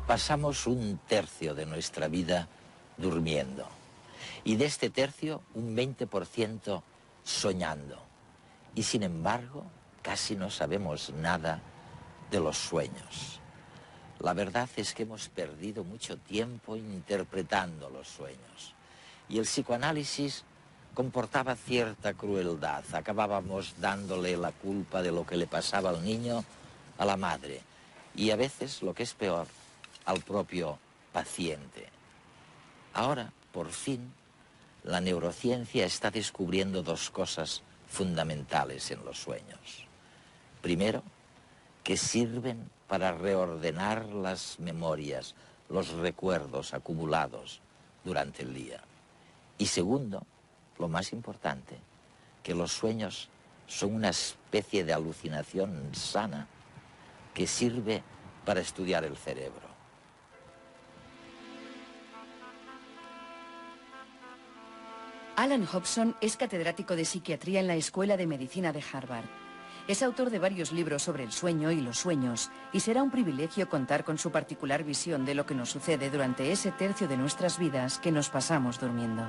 Pasamos un tercio de nuestra vida durmiendo. Y de este tercio, un 20% soñando. Y sin embargo, casi no sabemos nada de los sueños. La verdad es que hemos perdido mucho tiempo interpretando los sueños. Y el psicoanálisis comportaba cierta crueldad. Acabábamos dándole la culpa de lo que le pasaba al niño a la madre. Y a veces, lo que es peor, al propio paciente. Ahora, por fin, la neurociencia está descubriendo dos cosas fundamentales en los sueños. Primero, que sirven para reordenar las memorias, los recuerdos acumulados durante el día. Y segundo, lo más importante, que los sueños son una especie de alucinación sana que sirve para estudiar el cerebro. Alan Hobson es catedrático de psiquiatría en la Escuela de Medicina de Harvard. Es autor de varios libros sobre el sueño y los sueños, y será un privilegio contar con su particular visión de lo que nos sucede durante ese tercio de nuestras vidas que nos pasamos durmiendo.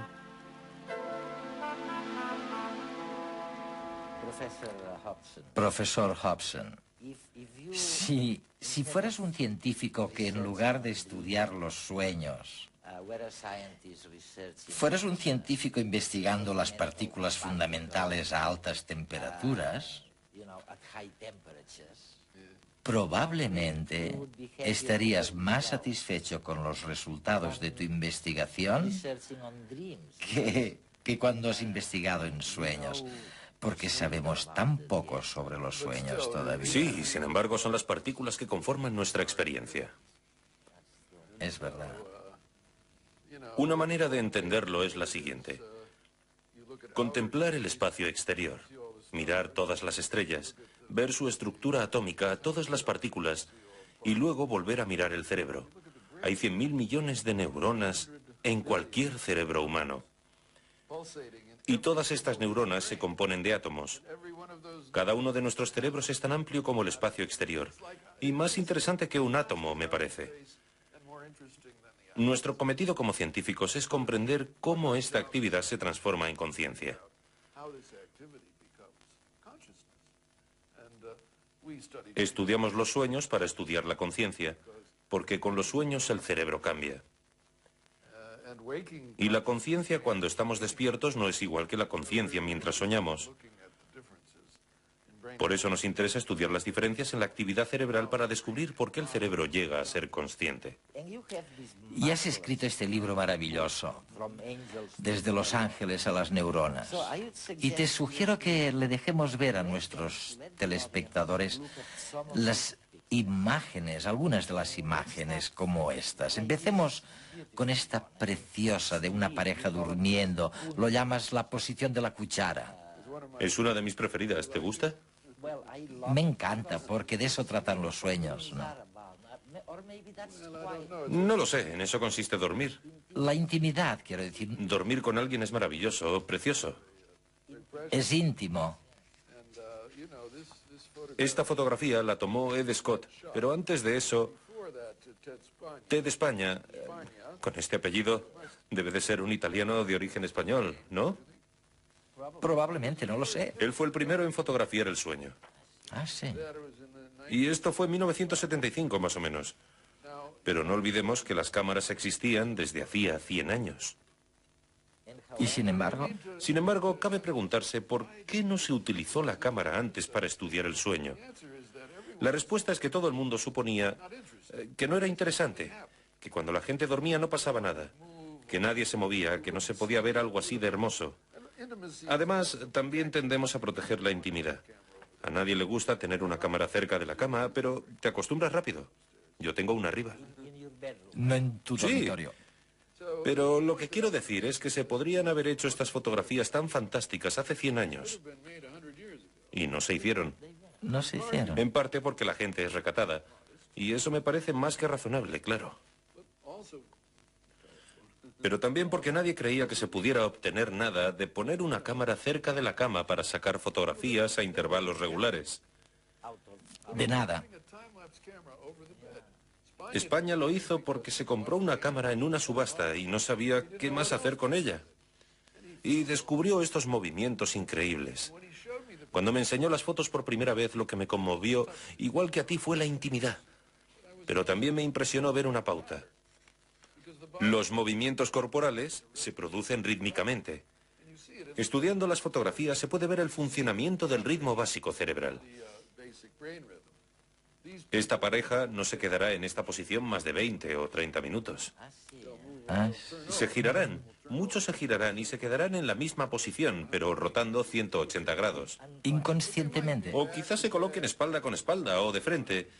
Profesor Hobson, si fueras un científico que en lugar de estudiar los sueños, fueras un científico investigando las partículas fundamentales a altas temperaturas, probablemente estarías más satisfecho con los resultados de tu investigación que cuando has investigado en sueños, porque sabemos tan poco sobre los sueños todavía. Sí, sin embargo, son las partículas que conforman nuestra experiencia. Es verdad. Una manera de entenderlo es la siguiente. Contemplar el espacio exterior, mirar todas las estrellas, ver su estructura atómica, todas las partículas, y luego volver a mirar el cerebro. Hay 100.000 millones de neuronas en cualquier cerebro humano. Y todas estas neuronas se componen de átomos. Cada uno de nuestros cerebros es tan amplio como el espacio exterior. Y más interesante que un átomo, me parece. Nuestro cometido como científicos es comprender cómo esta actividad se transforma en conciencia. Estudiamos los sueños para estudiar la conciencia, porque con los sueños el cerebro cambia. Y la conciencia cuando estamos despiertos no es igual que la conciencia mientras soñamos. Por eso nos interesa estudiar las diferencias en la actividad cerebral para descubrir por qué el cerebro llega a ser consciente. Y has escrito este libro maravilloso, Desde los ángeles a las neuronas. Y te sugiero que le dejemos ver a nuestros telespectadores las imágenes, algunas de las imágenes como estas. Empecemos con esta preciosa de una pareja durmiendo. Lo llamas la posición de la cuchara. Es una de mis preferidas. ¿Te gusta? Me encanta, porque de eso tratan los sueños, ¿no? No lo sé, en eso consiste dormir. La intimidad, quiero decir. Dormir con alguien es maravilloso, precioso. Es íntimo. Esta fotografía la tomó Ed Scott, pero antes de eso, Ted España, con este apellido, debe de ser un italiano de origen español, ¿no? Probablemente, no lo sé. Él fue el primero en fotografiar el sueño. Ah, sí. Y esto fue en 1975, más o menos. Pero no olvidemos que las cámaras existían desde hacía 100 años. ¿Y sin embargo? Sin embargo, cabe preguntarse por qué no se utilizó la cámara antes para estudiar el sueño. La respuesta es que todo el mundo suponía que no era interesante, que cuando la gente dormía no pasaba nada, que nadie se movía, que no se podía ver algo así de hermoso. Además, también tendemos a proteger la intimidad. A nadie le gusta tener una cámara cerca de la cama, pero te acostumbras rápido. Yo tengo una arriba. No en tu dormitorio. Pero lo que quiero decir es que se podrían haber hecho estas fotografías tan fantásticas hace 100 años. Y no se hicieron. No se hicieron. En parte porque la gente es recatada. Y eso me parece más que razonable, claro. Pero también porque nadie creía que se pudiera obtener nada de poner una cámara cerca de la cama para sacar fotografías a intervalos regulares. De nada. España lo hizo porque se compró una cámara en una subasta y no sabía qué más hacer con ella. Y descubrió estos movimientos increíbles. Cuando me enseñó las fotos por primera vez, lo que me conmovió, igual que a ti, fue la intimidad. Pero también me impresionó ver una pauta. Los movimientos corporales se producen rítmicamente. Estudiando las fotografías se puede ver el funcionamiento del ritmo básico cerebral. Esta pareja no se quedará en esta posición más de 20 o 30 minutos. Se girarán, muchos se girarán y se quedarán en la misma posición, pero rotando 180 grados. Inconscientemente. O quizás se coloquen espalda con espalda o de frente.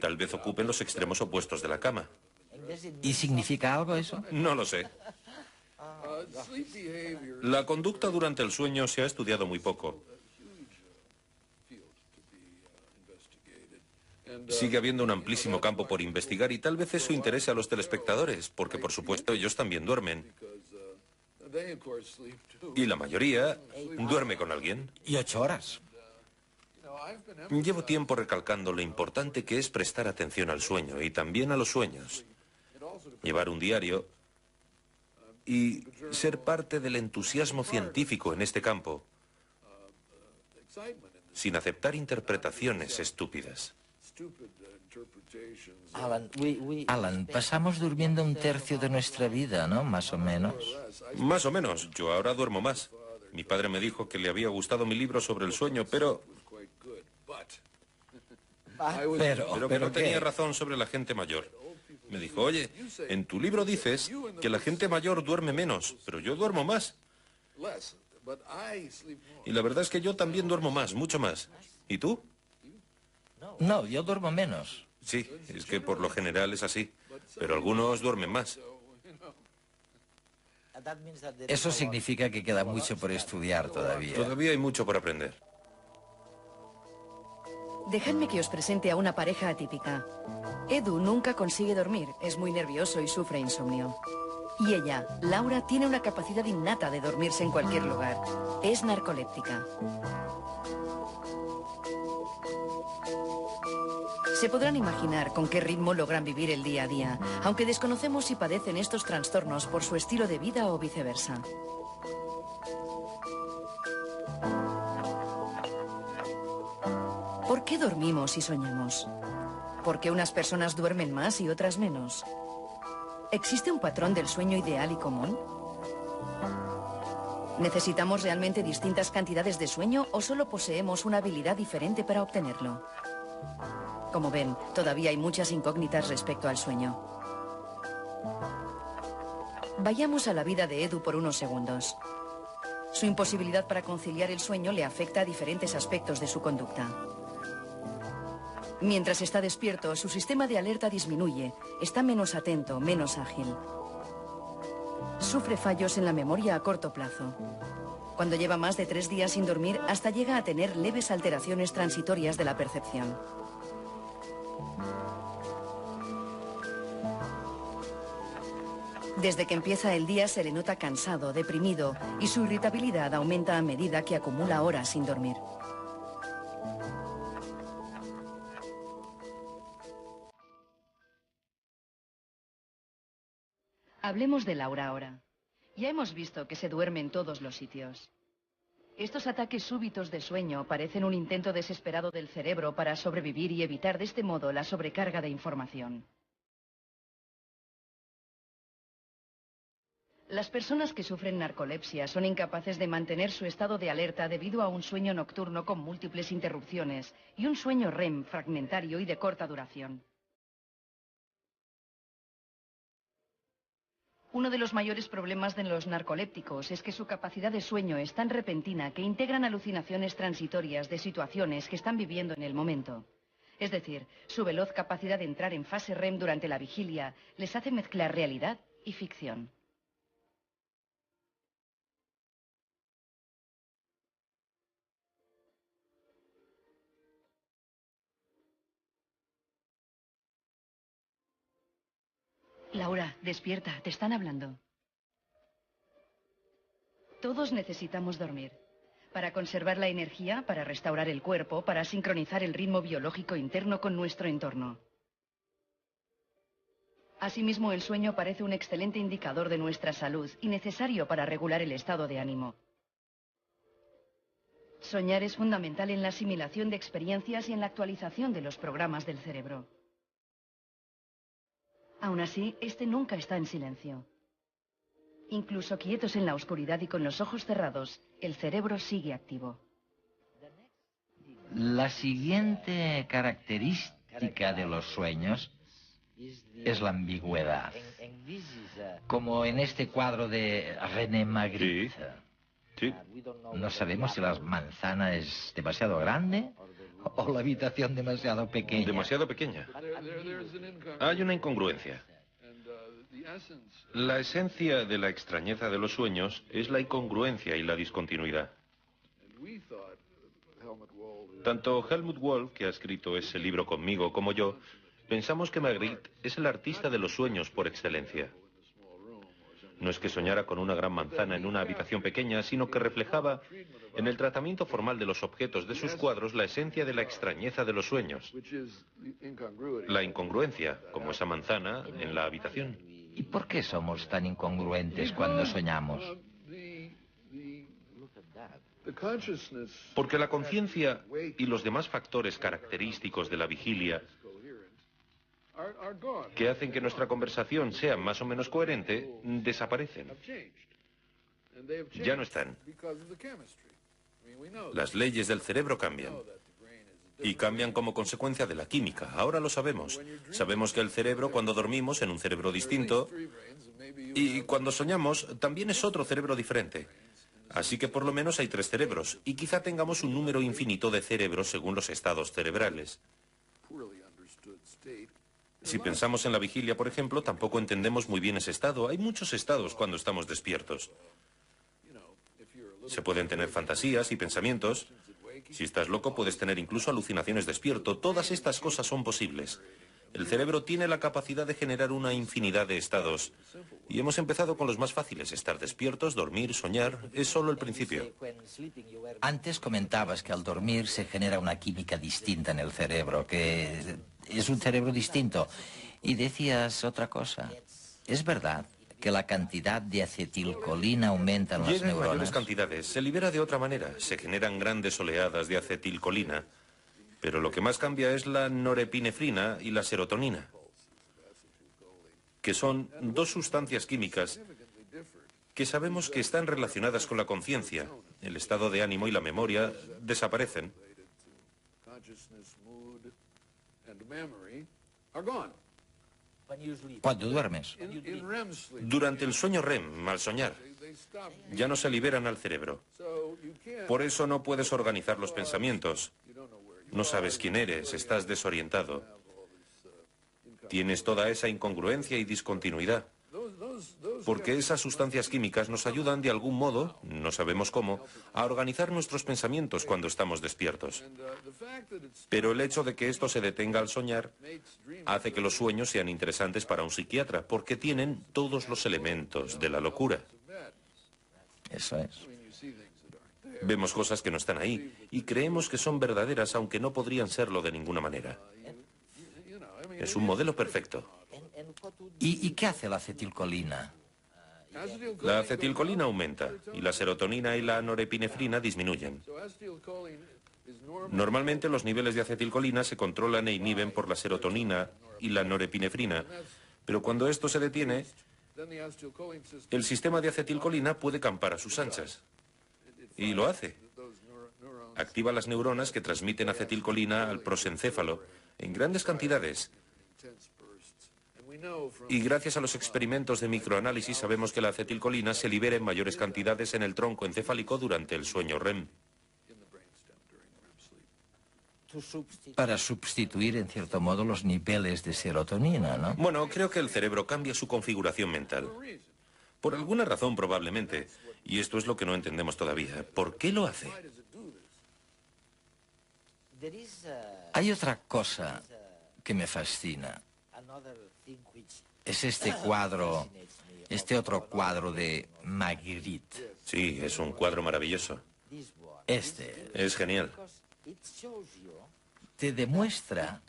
Tal vez ocupen los extremos opuestos de la cama. ¿Y significa algo eso? No lo sé. La conducta durante el sueño se ha estudiado muy poco. Sigue habiendo un amplísimo campo por investigar y tal vez eso interese a los telespectadores, porque por supuesto ellos también duermen. Y la mayoría duerme con alguien. Y 8 horas. Llevo tiempo recalcando lo importante que es prestar atención al sueño y también a los sueños. Llevar un diario y ser parte del entusiasmo científico en este campo, sin aceptar interpretaciones estúpidas. Alan, pasamos durmiendo un tercio de nuestra vida, ¿no? Más o menos. Más o menos. Yo ahora duermo más. Mi padre me dijo que le había gustado mi libro sobre el sueño, pero que no tenía razón sobre la gente mayor. Me dijo, oye, en tu libro dices que la gente mayor duerme menos, pero yo duermo más. Y la verdad es que yo también duermo más, mucho más. ¿Y tú? No, yo duermo menos. Sí, es que por lo general es así, pero algunos duermen más. Eso significa que queda mucho por estudiar todavía. Todavía hay mucho por aprender. Dejadme que os presente a una pareja atípica. Edu nunca consigue dormir, es muy nervioso y sufre insomnio. Y ella, Laura, tiene una capacidad innata de dormirse en cualquier lugar. Es narcoléptica. Se podrán imaginar con qué ritmo logran vivir el día a día, aunque desconocemos si padecen estos trastornos por su estilo de vida o viceversa. ¿Por qué dormimos y soñamos? ¿Por qué unas personas duermen más y otras menos? ¿Existe un patrón del sueño ideal y común? ¿Necesitamos realmente distintas cantidades de sueño o solo poseemos una habilidad diferente para obtenerlo? Como ven, todavía hay muchas incógnitas respecto al sueño. Vayamos a la vida de Edu por unos segundos. Su imposibilidad para conciliar el sueño le afecta a diferentes aspectos de su conducta. Mientras está despierto, su sistema de alerta disminuye, está menos atento, menos ágil. Sufre fallos en la memoria a corto plazo. Cuando lleva más de 3 días sin dormir, hasta llega a tener leves alteraciones transitorias de la percepción. Desde que empieza el día se le nota cansado, deprimido, y su irritabilidad aumenta a medida que acumula horas sin dormir. Hablemos de Laura ahora. Ya hemos visto que se duerme en todos los sitios. Estos ataques súbitos de sueño parecen un intento desesperado del cerebro para sobrevivir y evitar de este modo la sobrecarga de información. Las personas que sufren narcolepsia son incapaces de mantener su estado de alerta debido a un sueño nocturno con múltiples interrupciones y un sueño REM fragmentario y de corta duración. Uno de los mayores problemas de los narcolépticos es que su capacidad de sueño es tan repentina que integran alucinaciones transitorias de situaciones que están viviendo en el momento. Es decir, su veloz capacidad de entrar en fase REM durante la vigilia les hace mezclar realidad y ficción. Laura, despierta, te están hablando. Todos necesitamos dormir. Para conservar la energía, para restaurar el cuerpo, para sincronizar el ritmo biológico interno con nuestro entorno. Asimismo, el sueño parece un excelente indicador de nuestra salud y necesario para regular el estado de ánimo. Soñar es fundamental en la asimilación de experiencias y en la actualización de los programas del cerebro. Aún así, este nunca está en silencio. Incluso quietos en la oscuridad y con los ojos cerrados, el cerebro sigue activo. La siguiente característica de los sueños es la ambigüedad. Como en este cuadro de René Magritte. Sí. No sabemos si la manzana es demasiado grande o la habitación demasiado pequeña. Demasiado pequeña. Hay una incongruencia. La esencia de la extrañeza de los sueños es la incongruencia y la discontinuidad. Tanto Helmut Wolf, que ha escrito ese libro conmigo, como yo, pensamos que Magritte es el artista de los sueños por excelencia. No es que soñara con una gran manzana en una habitación pequeña, sino que reflejaba en el tratamiento formal de los objetos de sus cuadros la esencia de la extrañeza de los sueños. La incongruencia, como esa manzana en la habitación. ¿Y por qué somos tan incongruentes cuando soñamos? Porque la conciencia y los demás factores característicos de la vigilia que hacen que nuestra conversación sea más o menos coherente, desaparecen. Ya no están. Las leyes del cerebro cambian. Y cambian como consecuencia de la química. Ahora lo sabemos. Sabemos que el cerebro, cuando dormimos, en un cerebro distinto, y cuando soñamos, también es otro cerebro diferente. Así que por lo menos hay 3 cerebros, y quizá tengamos un número infinito de cerebros según los estados cerebrales. Si pensamos en la vigilia, por ejemplo, tampoco entendemos muy bien ese estado. Hay muchos estados cuando estamos despiertos. Se pueden tener fantasías y pensamientos. Si estás loco, puedes tener incluso alucinaciones despierto. Todas estas cosas son posibles. El cerebro tiene la capacidad de generar una infinidad de estados. Y hemos empezado con los más fáciles. Estar despiertos, dormir, soñar. Es solo el principio. Antes comentabas que al dormir se genera una química distinta en el cerebro, que es un cerebro distinto. Y decías otra cosa. ¿Es verdad que la cantidad de acetilcolina aumenta en las Llega en mayores neuronas? cantidades. Se libera de otra manera. Se generan grandes oleadas de acetilcolina. Pero lo que más cambia es la norepinefrina y la serotonina, que son 2 sustancias químicas que sabemos que están relacionadas con la conciencia. El estado de ánimo y la memoria desaparecen. Cuando duermes. Durante el sueño REM, al soñar, ya no se liberan al cerebro. Por eso no puedes organizar los pensamientos. No sabes quién eres, estás desorientado. Tienes toda esa incongruencia y discontinuidad. Porque esas sustancias químicas nos ayudan de algún modo, no sabemos cómo, a organizar nuestros pensamientos cuando estamos despiertos. Pero el hecho de que esto se detenga al soñar hace que los sueños sean interesantes para un psiquiatra, porque tienen todos los elementos de la locura. Eso es. Vemos cosas que no están ahí y creemos que son verdaderas aunque no podrían serlo de ninguna manera. Es un modelo perfecto. ¿Y qué hace la acetilcolina? La acetilcolina aumenta y la serotonina y la norepinefrina disminuyen. Normalmente los niveles de acetilcolina se controlan e inhiben por la serotonina y la norepinefrina, pero cuando esto se detiene, el sistema de acetilcolina puede campar a sus anchas. Y lo hace. Activa las neuronas que transmiten acetilcolina al prosencéfalo en grandes cantidades. Y gracias a los experimentos de microanálisis sabemos que la acetilcolina se libera en mayores cantidades en el tronco encefálico durante el sueño REM. Para sustituir, en cierto modo, los niveles de serotonina, ¿no? Bueno, creo que el cerebro cambia su configuración mental. Por alguna razón, probablemente. Y esto es lo que no entendemos todavía. ¿Por qué lo hace? Hay otra cosa que me fascina. Es este cuadro, este otro cuadro de Magritte. Sí, es un cuadro maravilloso. Este Es genial. te demuestra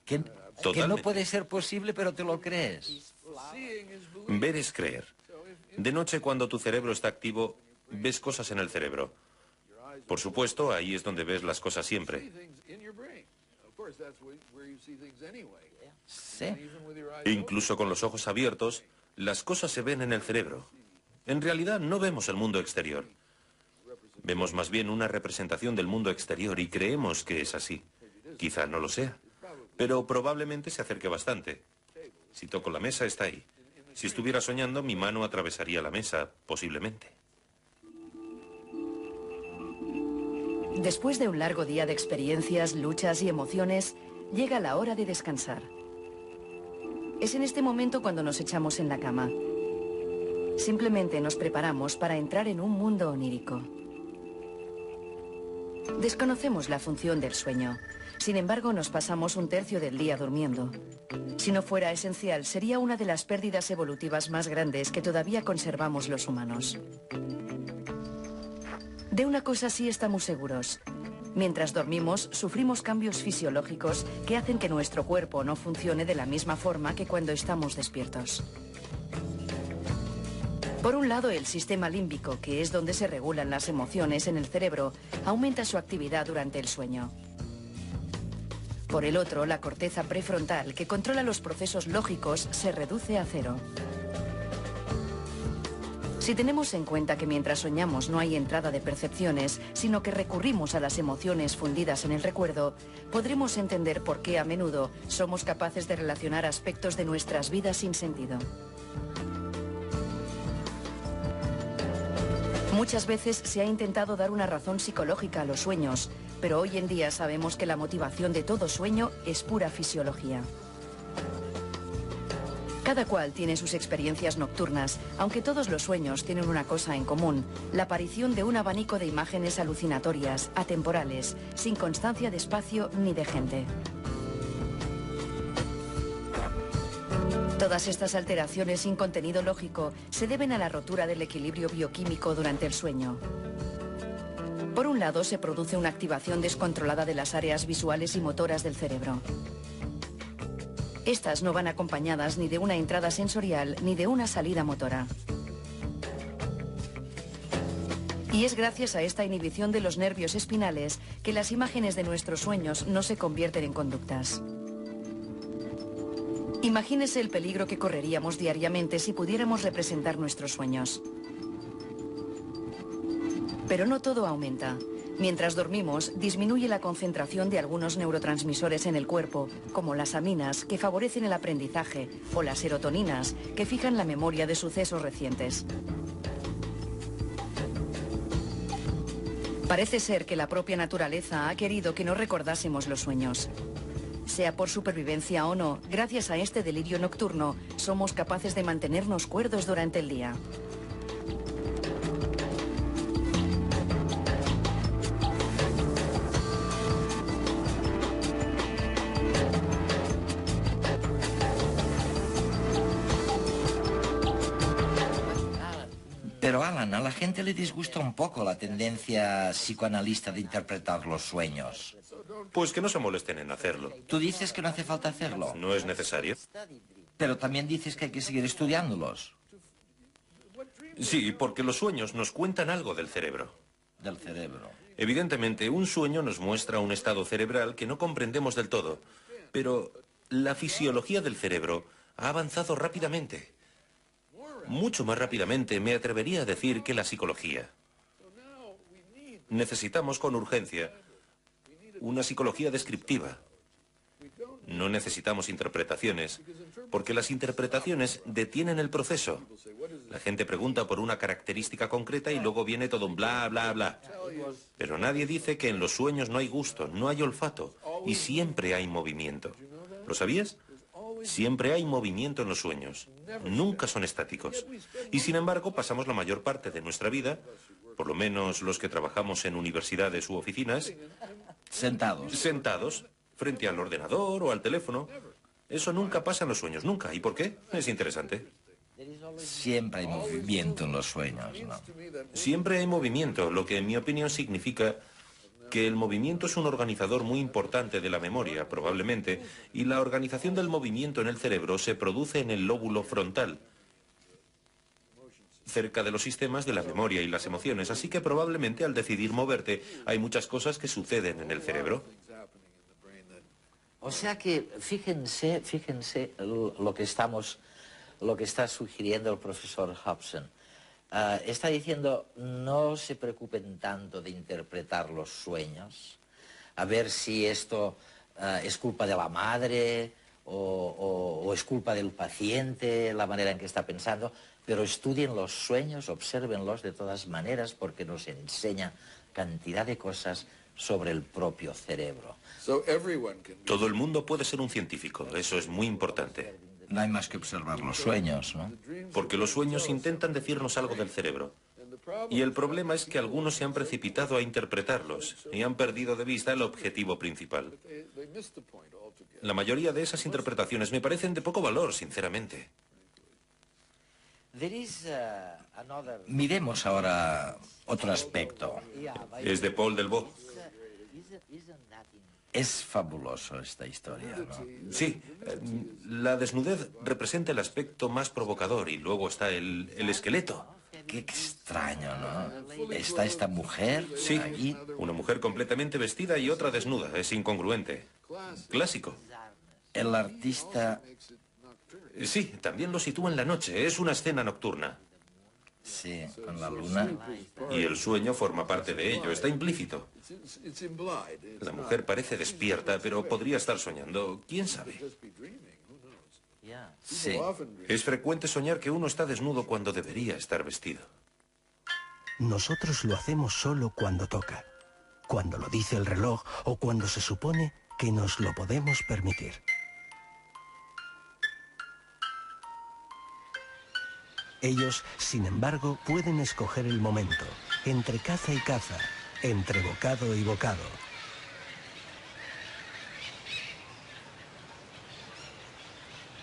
Que Totalmente. no puede ser posible, pero te lo crees. Ver es creer. De noche, cuando tu cerebro está activo, ves cosas en el cerebro. Por supuesto, ahí es donde ves las cosas siempre. Sí. Incluso con los ojos abiertos, las cosas se ven en el cerebro. En realidad, no vemos el mundo exterior. Vemos más bien una representación del mundo exterior y creemos que es así. Quizá no lo sea, pero probablemente se acerque bastante. Si toco la mesa, está ahí. Si estuviera soñando, mi mano atravesaría la mesa, posiblemente. Después de un largo día de experiencias, luchas y emociones, llega la hora de descansar. Es en este momento cuando nos echamos en la cama. Simplemente nos preparamos para entrar en un mundo onírico. Desconocemos la función del sueño. Sin embargo, nos pasamos un tercio del día durmiendo. Si no fuera esencial, sería una de las pérdidas evolutivas más grandes que todavía conservamos los humanos. De una cosa sí estamos seguros. Mientras dormimos, sufrimos cambios fisiológicos que hacen que nuestro cuerpo no funcione de la misma forma que cuando estamos despiertos. Por un lado, el sistema límbico, que es donde se regulan las emociones en el cerebro, aumenta su actividad durante el sueño. Por el otro, la corteza prefrontal, que controla los procesos lógicos, se reduce a cero. Si tenemos en cuenta que mientras soñamos no hay entrada de percepciones, sino que recurrimos a las emociones fundidas en el recuerdo, podremos entender por qué a menudo somos capaces de relacionar aspectos de nuestras vidas sin sentido. Muchas veces se ha intentado dar una razón psicológica a los sueños, pero hoy en día sabemos que la motivación de todo sueño es pura fisiología. Cada cual tiene sus experiencias nocturnas, aunque todos los sueños tienen una cosa en común: la aparición de un abanico de imágenes alucinatorias, atemporales, sin constancia de espacio ni de gente. Todas estas alteraciones sin contenido lógico se deben a la rotura del equilibrio bioquímico durante el sueño. Por un lado, se produce una activación descontrolada de las áreas visuales y motoras del cerebro. Estas no van acompañadas ni de una entrada sensorial ni de una salida motora. Y es gracias a esta inhibición de los nervios espinales que las imágenes de nuestros sueños no se convierten en conductas. Imagínese el peligro que correríamos diariamente si pudiéramos representar nuestros sueños. Pero no todo aumenta. Mientras dormimos, disminuye la concentración de algunos neurotransmisores en el cuerpo, como las aminas, que favorecen el aprendizaje, o las serotoninas, que fijan la memoria de sucesos recientes. Parece ser que la propia naturaleza ha querido que no recordásemos los sueños. Sea por supervivencia o no, gracias a este delirio nocturno, somos capaces de mantenernos cuerdos durante el día. Pero Alan, a la gente le disgusta un poco la tendencia psicoanalista de interpretar los sueños. Pues que no se molesten en hacerlo. Tú dices que no hace falta hacerlo. ¿No es necesario? Pero también dices que hay que seguir estudiándolos. Sí, porque los sueños nos cuentan algo del cerebro. Del cerebro. Evidentemente, un sueño nos muestra un estado cerebral que no comprendemos del todo. Pero la fisiología del cerebro ha avanzado rápidamente. Mucho más rápidamente, me atrevería a decir, que la psicología. Necesitamos con urgencia una psicología descriptiva. No necesitamos interpretaciones, porque las interpretaciones detienen el proceso. La gente pregunta por una característica concreta y luego viene todo un bla, bla, bla. Pero nadie dice que en los sueños no hay gusto, no hay olfato, y siempre hay movimiento. ¿Lo sabías? Siempre hay movimiento en los sueños. Nunca son estáticos. Y sin embargo, pasamos la mayor parte de nuestra vida, por lo menos los que trabajamos en universidades u oficinas, sentados frente al ordenador o al teléfono. Eso nunca pasa en los sueños, nunca. ¿Y por qué? Es interesante. Siempre hay movimiento en los sueños, ¿no? Siempre hay movimiento, lo que en mi opinión significa que el movimiento es un organizador muy importante de la memoria, probablemente, y la organización del movimiento en el cerebro se produce en el lóbulo frontal, cerca de los sistemas de la memoria y las emociones, así que probablemente al decidir moverte hay muchas cosas que suceden en el cerebro. O sea que fíjense lo que está sugiriendo el profesor Hobson. Está diciendo, no se preocupen tanto de interpretar los sueños, a ver si esto es culpa de la madre o es culpa del paciente, la manera en que está pensando, pero estudien los sueños, obsérvenlos de todas maneras, porque nos enseña cantidad de cosas sobre el propio cerebro. Todo el mundo puede ser un científico, eso es muy importante. No hay más que observar los sueños, ¿no? Porque los sueños intentan decirnos algo del cerebro. Y el problema es que algunos se han precipitado a interpretarlos y han perdido de vista el objetivo principal. La mayoría de esas interpretaciones me parecen de poco valor, sinceramente. Miremos ahora otro aspecto. Es de Paul Delvaux. Es fabuloso esta historia, ¿no? Sí, la desnudez representa el aspecto más provocador y luego está el esqueleto. Qué extraño, ¿no? Está esta mujer Sí, ahí. una mujer completamente vestida y otra desnuda. Es incongruente. Clásico. El artista... Sí, también lo sitúa en la noche. Es una escena nocturna. Sí, con la luna. Y el sueño forma parte de ello. Está implícito. La mujer parece despierta, pero podría estar soñando. ¿Quién sabe? Sí. Es frecuente soñar que uno está desnudo cuando debería estar vestido. Nosotros lo hacemos solo cuando toca, cuando lo dice el reloj o cuando se supone que nos lo podemos permitir. Ellos, sin embargo, pueden escoger el momento, entre caza y caza, entre bocado y bocado.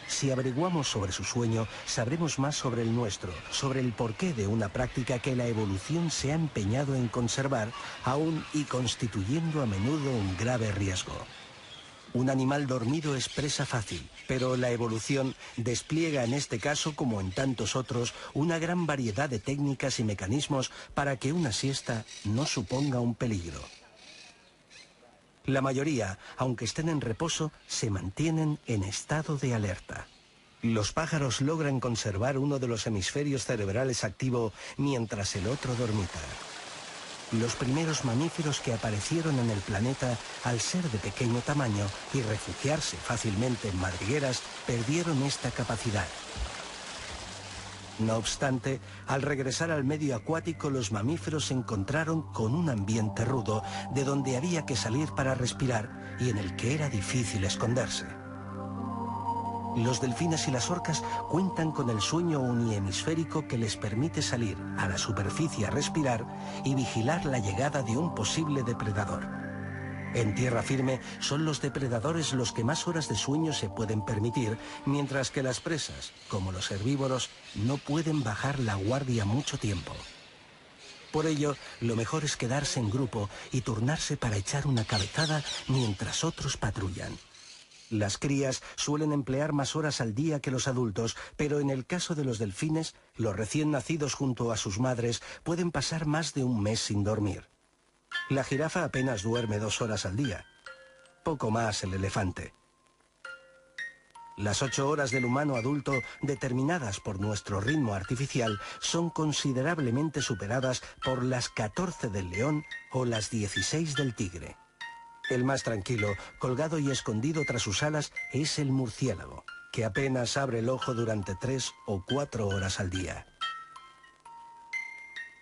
Si averiguamos sobre su sueño, sabremos más sobre el nuestro, sobre el porqué de una práctica que la evolución se ha empeñado en conservar, aún y constituyendo a menudo un grave riesgo. Un animal dormido es presa fácil, pero la evolución despliega en este caso, como en tantos otros, una gran variedad de técnicas y mecanismos para que una siesta no suponga un peligro. La mayoría, aunque estén en reposo, se mantienen en estado de alerta. Los pájaros logran conservar uno de los hemisferios cerebrales activo mientras el otro dormita. Los primeros mamíferos que aparecieron en el planeta, al ser de pequeño tamaño y refugiarse fácilmente en madrigueras, perdieron esta capacidad. No obstante, al regresar al medio acuático, los mamíferos se encontraron con un ambiente rudo, de donde había que salir para respirar y en el que era difícil esconderse. Los delfines y las orcas cuentan con el sueño unihemisférico que les permite salir a la superficie a respirar y vigilar la llegada de un posible depredador. En tierra firme son los depredadores los que más horas de sueño se pueden permitir, mientras que las presas, como los herbívoros, no pueden bajar la guardia mucho tiempo. Por ello, lo mejor es quedarse en grupo y turnarse para echar una cabezada mientras otros patrullan. Las crías suelen emplear más horas al día que los adultos, pero en el caso de los delfines, los recién nacidos junto a sus madres pueden pasar más de un mes sin dormir. La jirafa apenas duerme 2 horas al día, poco más el elefante. Las 8 horas del humano adulto, determinadas por nuestro ritmo artificial, son considerablemente superadas por las 14 del león o las 16 del tigre. El más tranquilo, colgado y escondido tras sus alas, es el murciélago, que apenas abre el ojo durante 3 o 4 horas al día.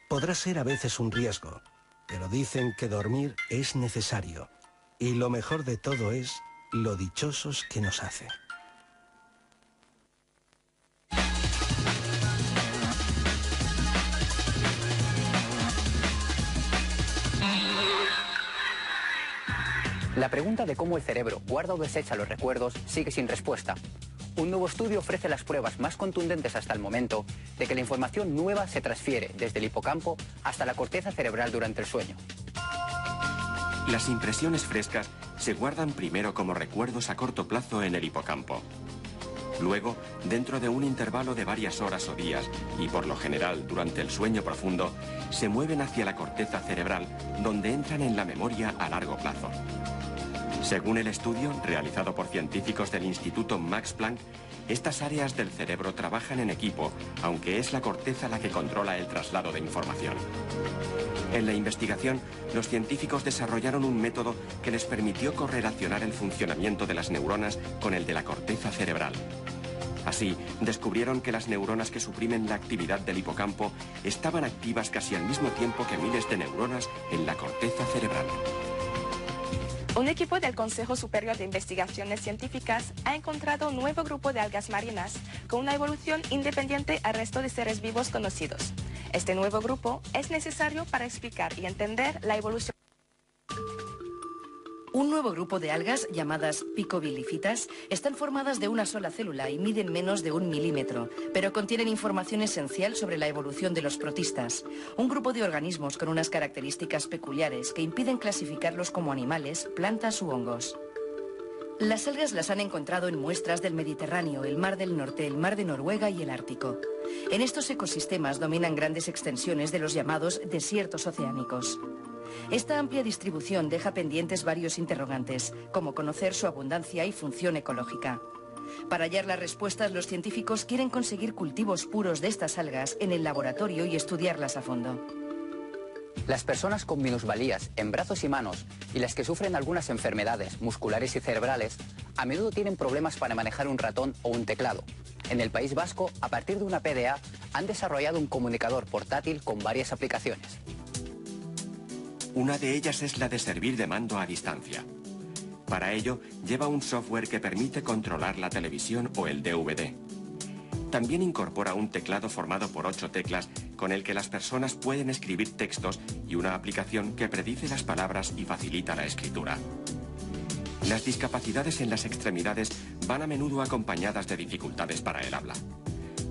Podrá ser a veces un riesgo, pero dicen que dormir es necesario. Y lo mejor de todo es lo dichosos que nos hace. La pregunta de cómo el cerebro guarda o desecha los recuerdos sigue sin respuesta. Un nuevo estudio ofrece las pruebas más contundentes hasta el momento de que la información nueva se transfiere desde el hipocampo hasta la corteza cerebral durante el sueño. Las impresiones frescas se guardan primero como recuerdos a corto plazo en el hipocampo. Luego, dentro de un intervalo de varias horas o días, y por lo general durante el sueño profundo, se mueven hacia la corteza cerebral, donde entran en la memoria a largo plazo. Según el estudio realizado por científicos del Instituto Max Planck, estas áreas del cerebro trabajan en equipo, aunque es la corteza la que controla el traslado de información. En la investigación, los científicos desarrollaron un método que les permitió correlacionar el funcionamiento de las neuronas con el de la corteza cerebral. Así, descubrieron que las neuronas que suprimen la actividad del hipocampo estaban activas casi al mismo tiempo que miles de neuronas en la corteza cerebral. Un equipo del Consejo Superior de Investigaciones Científicas ha encontrado un nuevo grupo de algas marinas con una evolución independiente al resto de seres vivos conocidos. Este nuevo grupo es necesario para explicar y entender la evolución. Un nuevo grupo de algas, llamadas picobilifitas, están formadas de una sola célula y miden menos de 1 milímetro, pero contienen información esencial sobre la evolución de los protistas, un grupo de organismos con unas características peculiares que impiden clasificarlos como animales, plantas u hongos. Las algas las han encontrado en muestras del Mediterráneo, el Mar del Norte, el Mar de Noruega y el Ártico. En estos ecosistemas dominan grandes extensiones de los llamados desiertos oceánicos. Esta amplia distribución deja pendientes varios interrogantes, como conocer su abundancia y función ecológica. Para hallar las respuestas, los científicos quieren conseguir cultivos puros de estas algas en el laboratorio y estudiarlas a fondo. Las personas con minusvalías en brazos y manos y las que sufren algunas enfermedades musculares y cerebrales a menudo tienen problemas para manejar un ratón o un teclado. En el País Vasco, a partir de una PDA, han desarrollado un comunicador portátil con varias aplicaciones. Una de ellas es la de servir de mando a distancia. Para ello, lleva un software que permite controlar la televisión o el DVD. También incorpora un teclado formado por 8 teclas con el que las personas pueden escribir textos y una aplicación que predice las palabras y facilita la escritura. Las discapacidades en las extremidades van a menudo acompañadas de dificultades para el habla.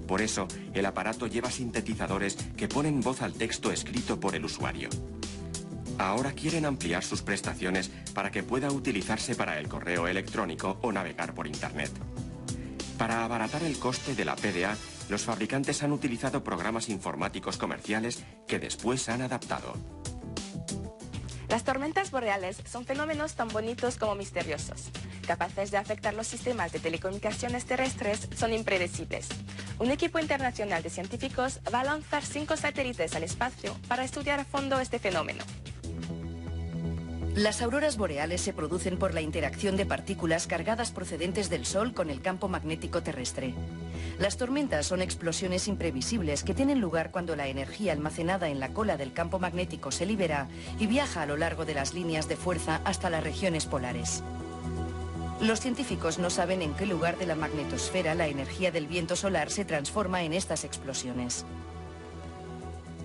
Por eso, el aparato lleva sintetizadores que ponen voz al texto escrito por el usuario. Ahora quieren ampliar sus prestaciones para que pueda utilizarse para el correo electrónico o navegar por Internet. Para abaratar el coste de la PDA, los fabricantes han utilizado programas informáticos comerciales que después han adaptado. Las tormentas boreales son fenómenos tan bonitos como misteriosos. Capaces de afectar los sistemas de telecomunicaciones terrestres, son impredecibles. Un equipo internacional de científicos va a lanzar 5 satélites al espacio para estudiar a fondo este fenómeno. Las auroras boreales se producen por la interacción de partículas cargadas procedentes del Sol con el campo magnético terrestre. Las tormentas son explosiones imprevisibles que tienen lugar cuando la energía almacenada en la cola del campo magnético se libera y viaja a lo largo de las líneas de fuerza hasta las regiones polares. Los científicos no saben en qué lugar de la magnetosfera la energía del viento solar se transforma en estas explosiones.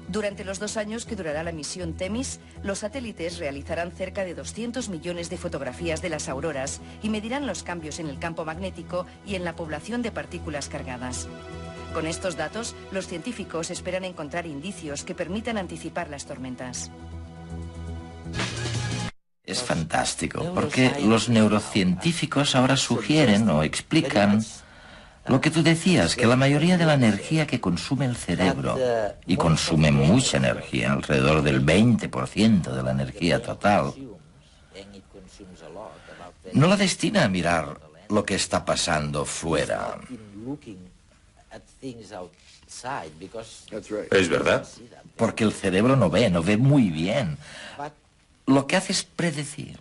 Durante los 2 años que durará la misión Temis, los satélites realizarán cerca de 200 millones de fotografías de las auroras y medirán los cambios en el campo magnético y en la población de partículas cargadas. Con estos datos, los científicos esperan encontrar indicios que permitan anticipar las tormentas. Es fantástico, porque los neurocientíficos ahora sugieren o explican lo que tú decías, que la mayoría de la energía que consume el cerebro, y consume mucha energía, alrededor del 20% de la energía total, no la destina a mirar lo que está pasando fuera. Es verdad. Porque el cerebro no ve muy bien. Lo que hace es predecir,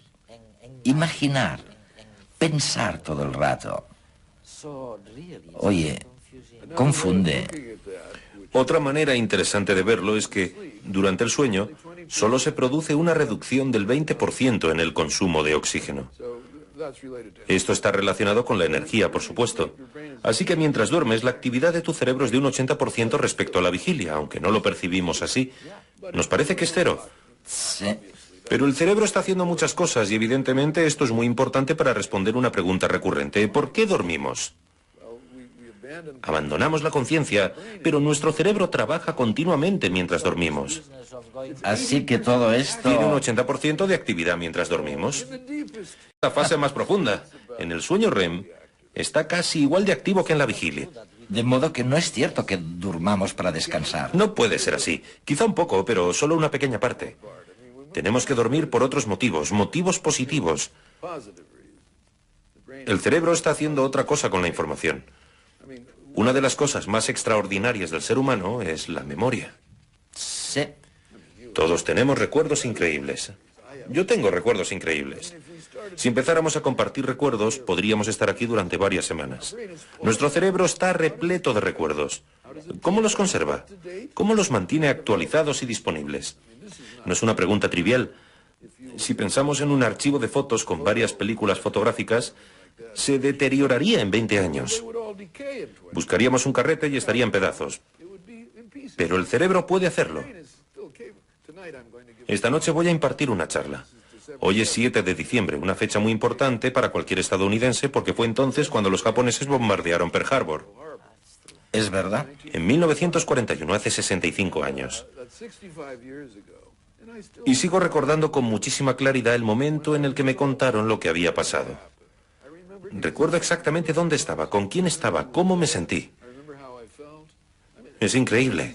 imaginar, pensar todo el rato. Oye, confunde. Otra manera interesante de verlo es que, durante el sueño, solo se produce una reducción del 20% en el consumo de oxígeno. Esto está relacionado con la energía, por supuesto. Así que mientras duermes, la actividad de tu cerebro es de un 80% respecto a la vigilia, aunque no lo percibimos así. Nos parece que es cero. Sí. Pero el cerebro está haciendo muchas cosas y evidentemente esto es muy importante para responder una pregunta recurrente. ¿Por qué dormimos? Abandonamos la conciencia, pero nuestro cerebro trabaja continuamente mientras dormimos. Así que todo esto... Tiene un 80% de actividad mientras dormimos. La fase más profunda, en el sueño REM, está casi igual de activo que en la vigilia. De modo que no es cierto que durmamos para descansar. No puede ser así. Quizá un poco, pero solo una pequeña parte. Tenemos que dormir por otros motivos, motivos positivos. El cerebro está haciendo otra cosa con la información. Una de las cosas más extraordinarias del ser humano es la memoria. Sí. Todos tenemos recuerdos increíbles. Yo tengo recuerdos increíbles. Si empezáramos a compartir recuerdos, podríamos estar aquí durante varias semanas. Nuestro cerebro está repleto de recuerdos. ¿Cómo los conserva? ¿Cómo los mantiene actualizados y disponibles? No es una pregunta trivial. Si pensamos en un archivo de fotos con varias películas fotográficas, se deterioraría en 20 años. Buscaríamos un carrete y estaría en pedazos. Pero el cerebro puede hacerlo. Esta noche voy a impartir una charla. Hoy es 7 de diciembre, una fecha muy importante para cualquier estadounidense porque fue entonces cuando los japoneses bombardearon Pearl Harbor. ¿Es verdad? En 1941, hace 65 años. Y sigo recordando con muchísima claridad el momento en el que me contaron lo que había pasado. Recuerdo exactamente dónde estaba, con quién estaba, cómo me sentí. Es increíble.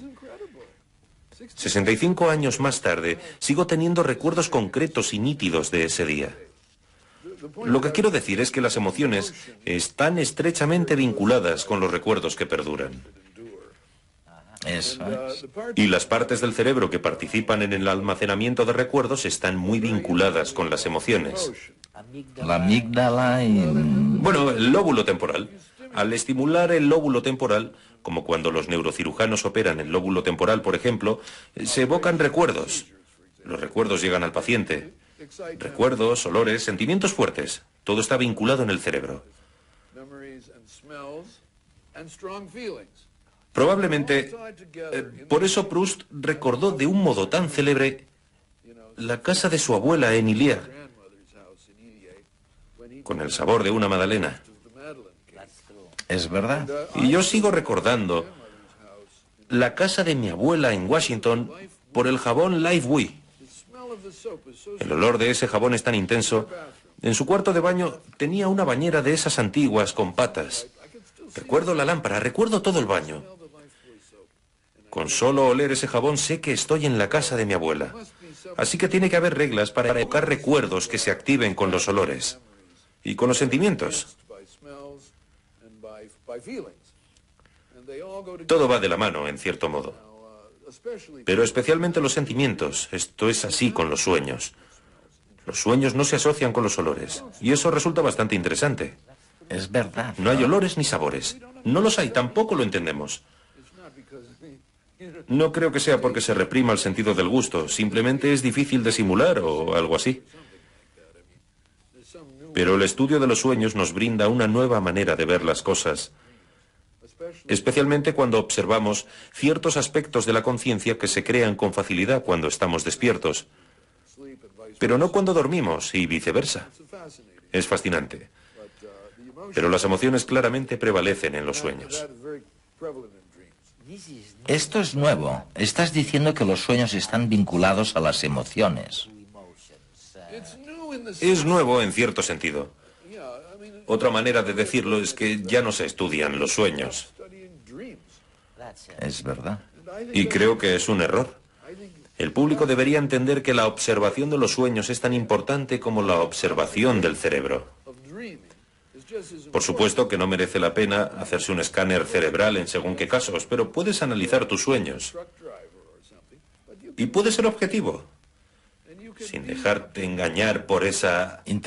65 años más tarde, sigo teniendo recuerdos concretos y nítidos de ese día. Lo que quiero decir es que las emociones están estrechamente vinculadas con los recuerdos que perduran. Eso es. Y las partes del cerebro que participan en el almacenamiento de recuerdos están muy vinculadas con las emociones. La amígdala y... Bueno, el lóbulo temporal. Al estimular el lóbulo temporal, como cuando los neurocirujanos operan el lóbulo temporal, por ejemplo, se evocan recuerdos. Los recuerdos llegan al paciente. Recuerdos, olores, sentimientos fuertes. Todo está vinculado en el cerebro. Probablemente, por eso Proust recordó de un modo tan célebre la casa de su abuela en Illiers, con el sabor de una magdalena. ¿Es verdad? Y yo sigo recordando la casa de mi abuela en Washington por el jabón Lifebuoy. El olor de ese jabón es tan intenso. En su cuarto de baño tenía una bañera de esas antiguas con patas. Recuerdo la lámpara, recuerdo todo el baño. Con solo oler ese jabón sé que estoy en la casa de mi abuela. Así que tiene que haber reglas para evocar recuerdos que se activen con los olores y con los sentimientos. Todo va de la mano, en cierto modo. Pero especialmente los sentimientos. Esto es así con los sueños. Los sueños no se asocian con los olores. Y eso resulta bastante interesante. Es verdad. No hay olores ni sabores. No los hay, tampoco lo entendemos. No creo que sea porque se reprima el sentido del gusto. Simplemente es difícil de simular o algo así. Pero el estudio de los sueños nos brinda una nueva manera de ver las cosas. Especialmente cuando observamos ciertos aspectos de la conciencia que se crean con facilidad cuando estamos despiertos, pero no cuando dormimos y viceversa. Es fascinante. Pero las emociones claramente prevalecen en los sueños. Esto es nuevo. Estás diciendo que los sueños están vinculados a las emociones. Es nuevo en cierto sentido. Otra manera de decirlo es que ya no se estudian los sueños. Es verdad. Y creo que es un error. El público debería entender que la observación de los sueños es tan importante como la observación del cerebro. Por supuesto que no merece la pena hacerse un escáner cerebral en según qué casos, pero puedes analizar tus sueños. Y puedes ser objetivo, sin dejarte engañar por esa